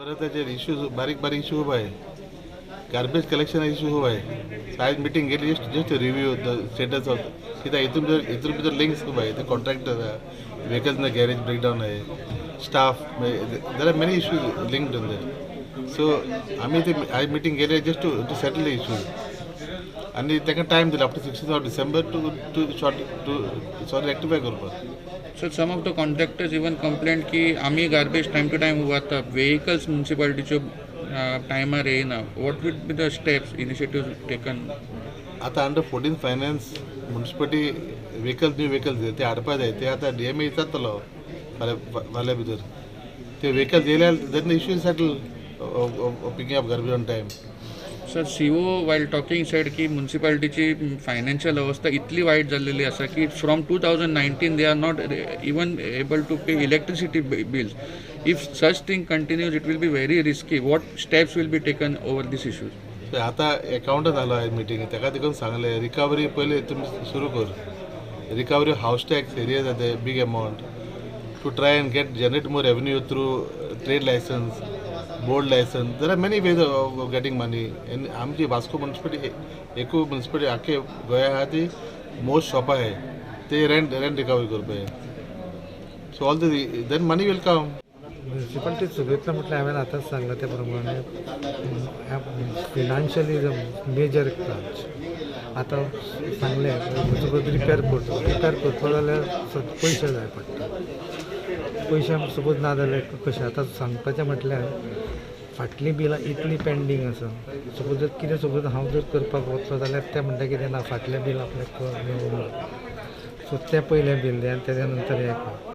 परत त्याचे इश्यूज बारीक बारीक इश्यू उभा आहे. गार्बेज कलेक्शन इश्यू उभा आहे. आज मीटिंग गेली just review the status of कित्याक हितून भितर लिंक्स खूब आहे. ते कॉन्ट्रॅक्टर व्हेकल्स ना गॅरेज ब्रेकडाऊन आहे. Staff there are many issues linked in that. So आम्ही ते आज मीटिंग गेले just to settle the issues आणि ताका टायम दिला after 16th of December to sorry rectify करपाक. So some of the contractors even complained की आम्ही गार्बेज टाइम टू टाइम उबारता व्हेकल्स म्युन्सिपालिटीच्यो टायमार येयना. What will be the steps initiative taken? आता under 14 finance municipality new vehicles ते हाडपा जाय. ते आता DMA जातलो फाल्यां भितर. ते व्हेकल्स येयल्यार then the issue settle picking up garbage on time. Sir CO while talking said की म्युन्सिपालिटीची फायनान्शियल अवस्था इतली वायट जाल्लेली आसा की from 2019 they are not even able to pay electricity bills. If such thing continues it will be very risky. What steps will be taken over these issues? आता account जालो आहे मिटींग ताका देखून सांगले रिकवरी पयलीं तुमी सुरू कर. रिकवरी हाऊस टॅक्स एरिया जाते big amount to try and get generate more revenue through trade license, board license. There are many ways of getting money. आमची वास्को म्युन्सिपालिटी एकू म्युन्सिपालिटी आख्खे गोंया आहा ती मोस्ट शॉप आहे ते रेंट रिकवरी करपाक. So all then money will come. Municipality सुरयतलो म्हटल्यार हांवें आतांच सांगला त्या प्रमाणे financially is a major crunch. आतां सांगलें सपोज रिपेर करतलो जाल्यार पयशे जाय पडटा. पयशे सपोज ना जाल्यार कशें आतां सांगपाचें म्हटल्यार फाटलीं बिलां इतलीं पेंडींग आसा. सपोज जर कितें सपोज हांव जर करपाक वचलो जाल्यार ते म्हणटा कितें ना फाटलें बील आपल्याक मेळूंक ना. सो तें पयलें बील तेज्या नंतर हें